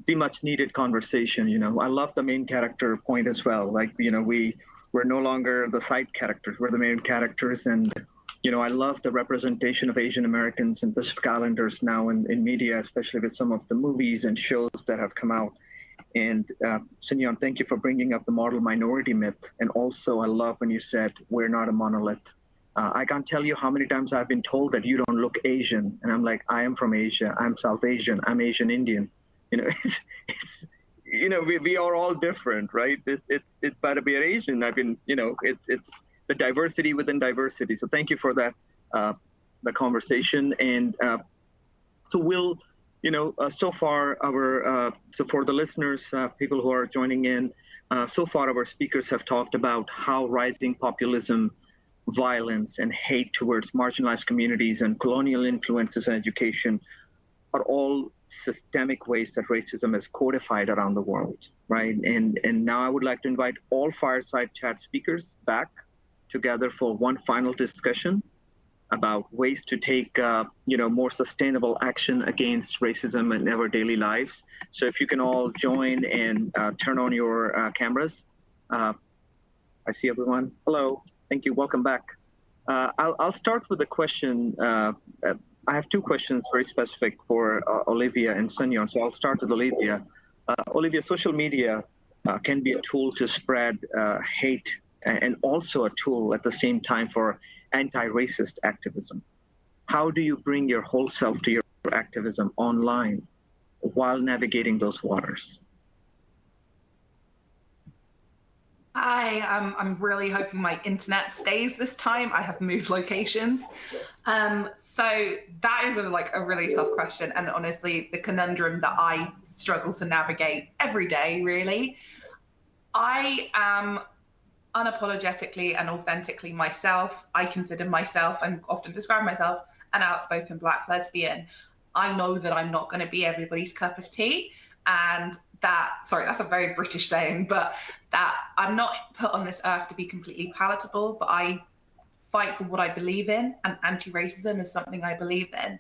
the much needed conversation. You know, I love the main character point as well. Like, you know, we're no longer the side characters, we're the main characters. And, you know, I love the representation of Asian Americans and Pacific Islanders now in media, especially with some of the movies and shows that have come out. And Yeon, thank you for bringing up the model minority myth. And also, I love when you said, we're not a monolith. I can't tell you how many times I've been told that you don't look Asian. And I'm like, I am from Asia. I'm South Asian. I'm Asian Indian. You know, it's you know, we are all different, right? It's but to be an Asian, I've been, you know, it's the diversity within diversity. So thank you for that, the conversation. And so we'll, you know, so far so for the listeners, people who are joining in, so far our speakers have talked about how rising populism, violence, and hate towards marginalized communities and colonial influences in education are all systemic ways that racism is codified around the world, right? And now I would like to invite all Fireside Chat speakers back together for one final discussion about ways to take, you know, more sustainable action against racism in our daily lives. So if you can all join and turn on your cameras. I see everyone. Hello, thank you, welcome back. I'll start with a question. I have two questions very specific for Olivia and Yeon. So I'll start with Olivia. Olivia, social media can be a tool to spread hate and also a tool at the same time for anti-racist activism. How do you bring your whole self to your activism online while navigating those waters? I'm really hoping my internet stays this time. I have moved locations. So that is a really tough question. And honestly, the conundrum that I struggle to navigate every day, really. I am unapologetically and authentically myself. I consider myself, and often describe myself, an outspoken Black lesbian. I know that I'm not going to be everybody's cup of tea, and that's a very British saying, but that I'm not put on this earth to be completely palatable, but I fight for what I believe in, and anti-racism is something I believe in.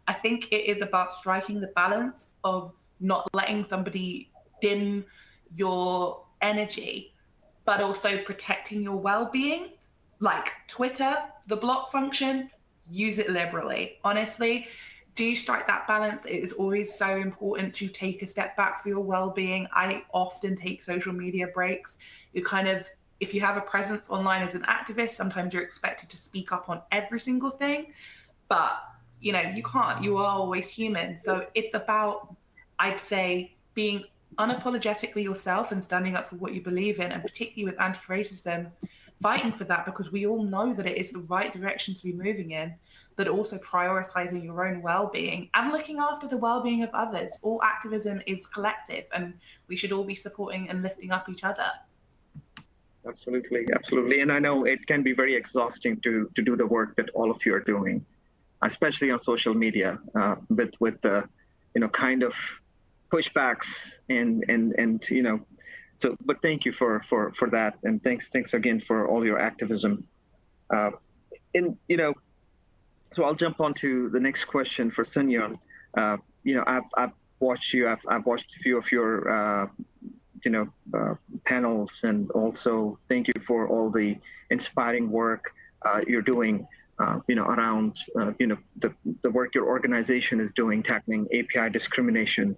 I think it is about striking the balance of not letting somebody dim your energy, but also protecting your well-being. Like Twitter, the block function, use it liberally. Honestly, do strike that balance. It is always so important to take a step back for your well-being. I often take social media breaks. If you have a presence online as an activist, sometimes you're expected to speak up on every single thing, but you know, you can't, you are always human. So it's about, I'd say, being unapologetically yourself and standing up for what you believe in, and particularly with anti-racism, fighting for that, because we all know that it is the right direction to be moving in, but also prioritizing your own well-being and looking after the well-being of others. All activism is collective, and we should all be supporting and lifting up each other. Absolutely, absolutely. And I know it can be very exhausting to do the work that all of you are doing, especially on social media, with the kind of pushbacks and so. But thank you for that, and thanks again for all your activism. And so I'll jump on to the next question for Sunyeon. I've watched you. I've watched a few of your panels, and also thank you for all the inspiring work you're doing, around, the work your organization is doing, tackling API discrimination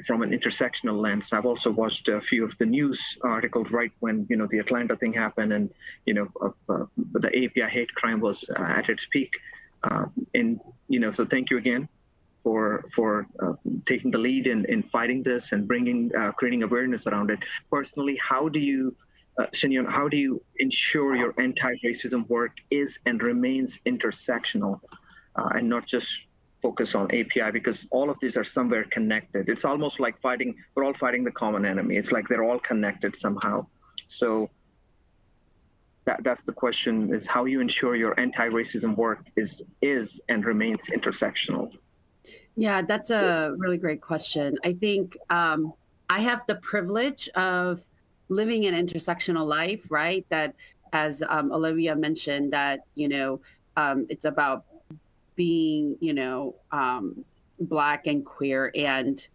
from an intersectional lens. I've also watched a few of the news articles right when, the Atlanta thing happened, and, the API hate crime was at its peak. So thank you again for taking the lead in fighting this and creating awareness around it. Personally, how do you, Sunyeon, how do you ensure your anti-racism work is and remains intersectional, and not just focus on API, because all of these are somewhere connected. It's almost like we're all fighting the common enemy. It's like they're all connected somehow. So that's the question, is how you ensure your anti-racism work is and remains intersectional. Yeah, that's a really great question. I think I have the privilege of living an intersectional life, right? That, as Olivia mentioned, that, it's about being, Black and queer, and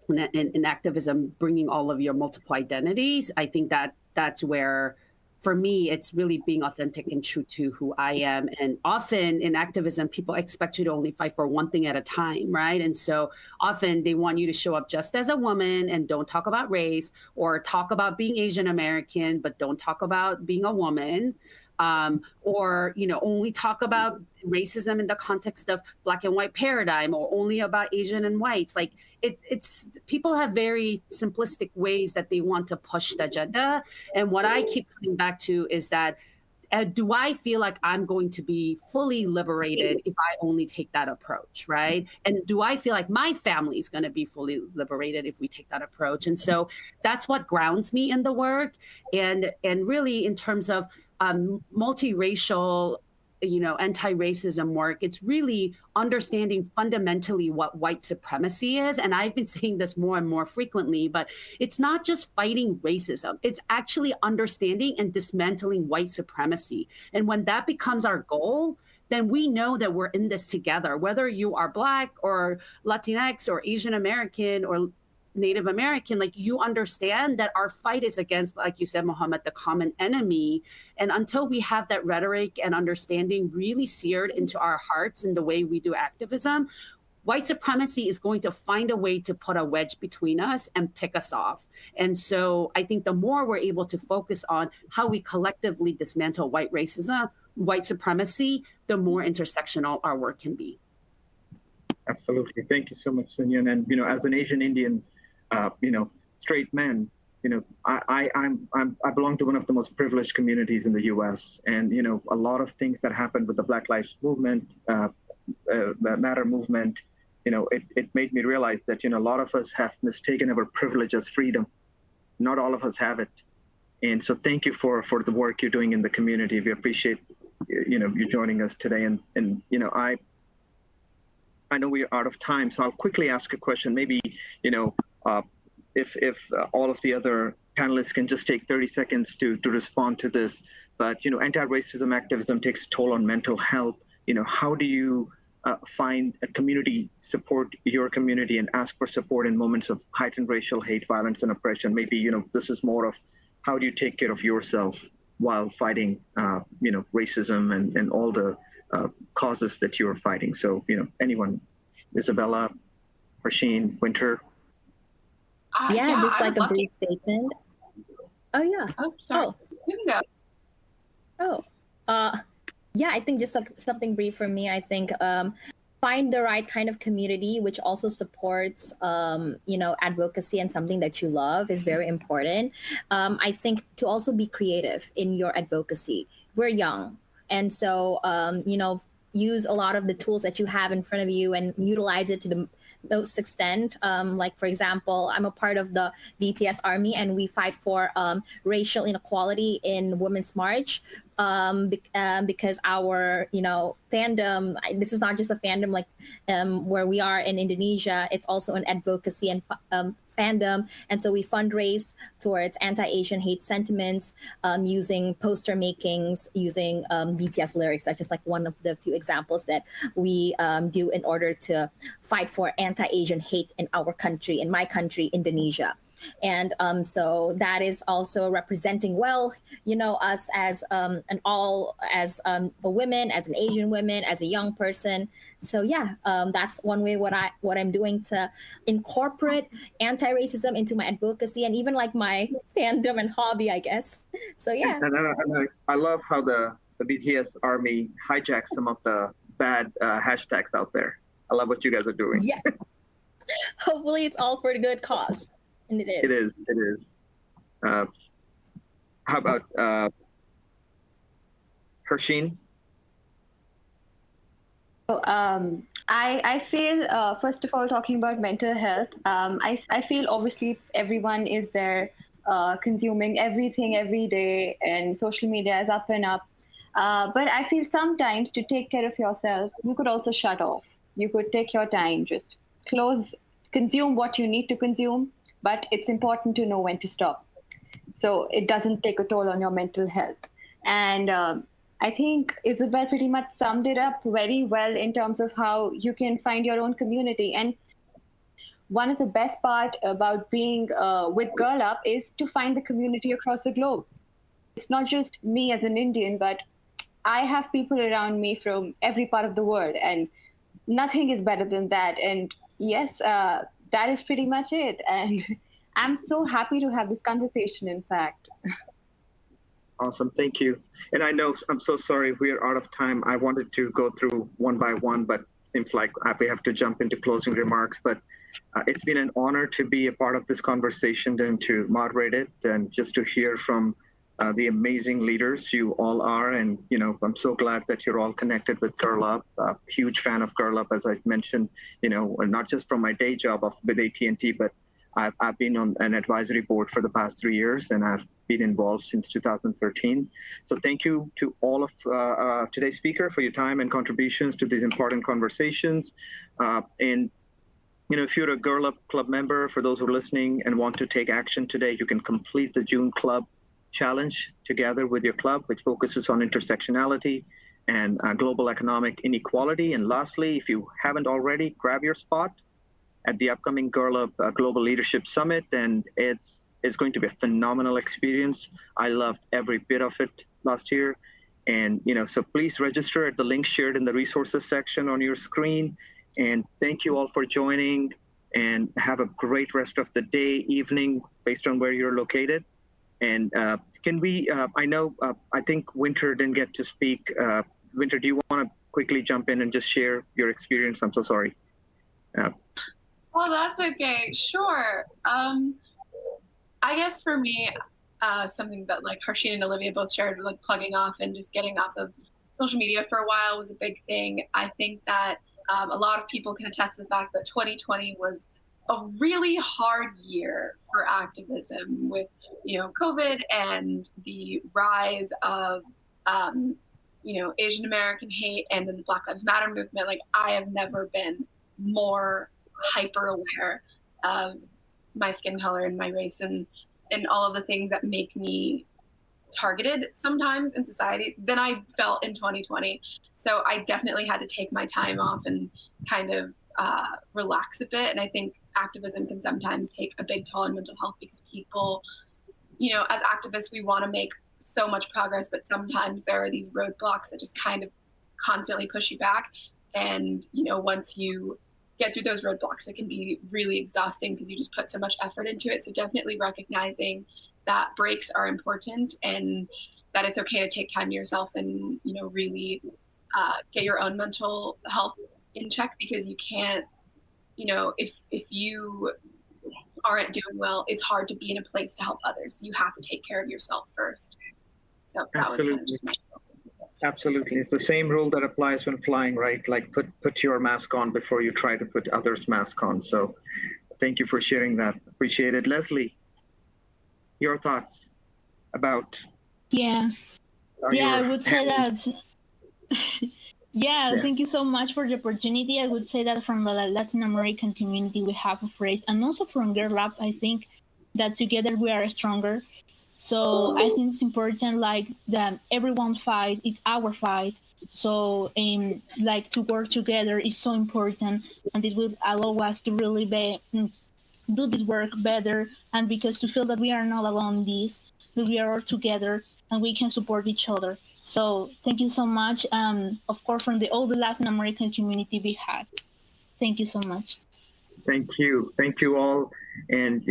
in activism, bringing all of your multiple identities. I think that's where, for me, it's really being authentic and true to who I am. And often in activism, people expect you to only fight for one thing at a time, right? And so often they want you to show up just as a woman and don't talk about race, or talk about being Asian American, but don't talk about being a woman. Or only talk about racism in the context of Black and white paradigm, or only about Asian and whites. Like it's people have very simplistic ways that they want to push the agenda. And what I keep coming back to is that, do I feel like I'm going to be fully liberated if I only take that approach, right? And do I feel like my family is going to be fully liberated if we take that approach? And so that's what grounds me in the work. And really, in terms of multiracial, anti-racism work, it's really understanding fundamentally what white supremacy is. And I've been saying this more and more frequently, but it's not just fighting racism. It's actually understanding and dismantling white supremacy. And when that becomes our goal, then we know that we're in this together, whether you are Black or Latinx or Asian American or Native American. Like, you understand that our fight is against, like you said, Mohammed, the common enemy. And until we have that rhetoric and understanding really seared into our hearts in the way we do activism, white supremacy is going to find a way to put a wedge between us and pick us off. And so I think the more we're able to focus on how we collectively dismantle white racism, white supremacy, the more intersectional our work can be. Absolutely. Thank you so much, Sunyeon. And, as an Asian Indian, straight men, I belong to one of the most privileged communities in the U.S. And, a lot of things that happened with the Black Lives Movement, Matter movement, it made me realize that, a lot of us have mistaken our privilege as freedom. Not all of us have it. And so thank you for the work you're doing in the community. We appreciate, you joining us today. And I know we're out of time, so I'll quickly ask a question. Maybe, if all of the other panelists can just take 30 seconds to respond to this. But, anti-racism activism takes a toll on mental health. How do you find a community, support your community, and ask for support in moments of heightened racial hate, violence, and oppression? Maybe, this is more of how do you take care of yourself while fighting, racism and all the causes that you're fighting. So, anyone, Isabella, Harsheen, Winter. Yeah, just like a brief statement. Oh, yeah. Oh, sorry. You can go. Yeah, I think just like something brief for me. I think find the right kind of community which also supports, advocacy and something that you love is very important. I think to also be creative in your advocacy. We're young. And so, use a lot of the tools that you have in front of you and utilize it to the most extent. Like, for example, I'm a part of the BTS Army, and we fight for racial inequality in Women's March. Because our, fandom, this is not just a fandom like where we are in Indonesia, it's also an advocacy and fandom. And so we fundraise towards anti-Asian hate sentiments using poster makings, using BTS lyrics. That's just like one of the few examples that we do in order to fight for anti-Asian hate in our country, in my country, Indonesia. And so that is also representing well, us as as a woman, as an Asian woman, as a young person. So yeah, that's one way what I'm doing to incorporate anti-racism into my advocacy and even like my fandom and hobby, I guess. So yeah. And I love how the BTS Army hijacks some of the bad hashtags out there. I love what you guys are doing. Yeah. Hopefully it's all for the good cause. And it is. It is. How about Harsheen? I feel, first of all, talking about mental health, I feel obviously everyone is there consuming everything every day, and social media is up and up. But I feel sometimes to take care of yourself, you could also shut off. You could take your time, just consume what you need to consume, but it's important to know when to stop, so it doesn't take a toll on your mental health. And I think Isabel pretty much summed it up very well in terms of how you can find your own community. And one of the best part about being with Girl Up is to find the community across the globe. It's not just me as an Indian, but I have people around me from every part of the world, and nothing is better than that. And yes, that is pretty much it. And I'm so happy to have this conversation, in fact. Awesome. Thank you. And I know, I'm so sorry, we are out of time. I wanted to go through one by one, but seems like we have to jump into closing remarks. But it's been an honor to be a part of this conversation and to moderate it, and just to hear from the amazing leaders you all are. And, I'm so glad that you're all connected with Girl Up. Huge fan of Girl Up, as I've mentioned, not just from my day job with AT&T, but I've been on an advisory board for the past 3 years, and I've been involved since 2013. So thank you to all of today's speaker for your time and contributions to these important conversations. And if you're a Girl Up Club member, for those who are listening and want to take action today, you can complete the June Club Challenge together with your club, which focuses on intersectionality and global economic inequality. And lastly, if you haven't already, grab your spot at the upcoming Girl Up Global Leadership Summit, and it's going to be a phenomenal experience. I loved every bit of it last year. And, so please register at the link shared in the resources section on your screen. And thank you all for joining, and have a great rest of the day, evening, based on where you're located. And can we, I think Winter didn't get to speak. Winter, do you want to quickly jump in and just share your experience? I'm so sorry. Oh, that's okay. Sure. I guess for me, something that like Harsheen and Olivia both shared, like plugging off and just getting off of social media for a while was a big thing. I think that a lot of people can attest to the fact that 2020 was a really hard year for activism with, COVID and the rise of, Asian American hate and then the Black Lives Matter movement. Like, I have never been more hyper aware of my skin color and my race and all of the things that make me targeted sometimes in society than I felt in 2020. So I definitely had to take my time off and kind of relax a bit. And I think activism can sometimes take a big toll on mental health because people, as activists, we want to make so much progress, but sometimes there are these roadblocks that just kind of constantly push you back. And, once you get through those roadblocks, it can be really exhausting because you just put so much effort into it. So definitely recognizing that breaks are important and that it's okay to take time to yourself and, really get your own mental health in check, because you can't, if you aren't doing well, it's hard to be in a place to help others. So you have to take care of yourself first. So that Absolutely. was kind of just my Absolutely. It's the same rule that applies when flying, right? Like put your mask on before you try to put others' mask on. So thank you for sharing that. Appreciate it. Leslie, your thoughts about Yeah. Yeah, I would say that. Yeah. Thank you so much for the opportunity. I would say that from the Latin American community, we have a phrase, and also from Girl Up, I think that together we are stronger. So I think it's important, like that everyone fight, it's our fight. So like to work together is so important, and this will allow us to really do this work better, and because to feel that we are not alone in this, that we are all together and we can support each other. So thank you so much. Of course, from all the Latin American community we had. Thank you so much. Thank you. Thank you all. And,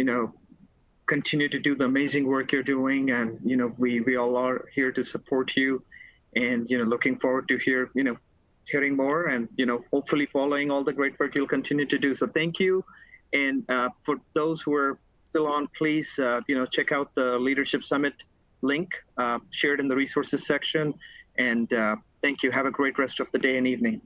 continue to do the amazing work you're doing. And, we all are here to support you, and, looking forward to hearing more, and, hopefully following all the great work you'll continue to do. So thank you. And for those who are still on, please, check out the Leadership Summit link shared in the resources section. And thank you. Have a great rest of the day and evening.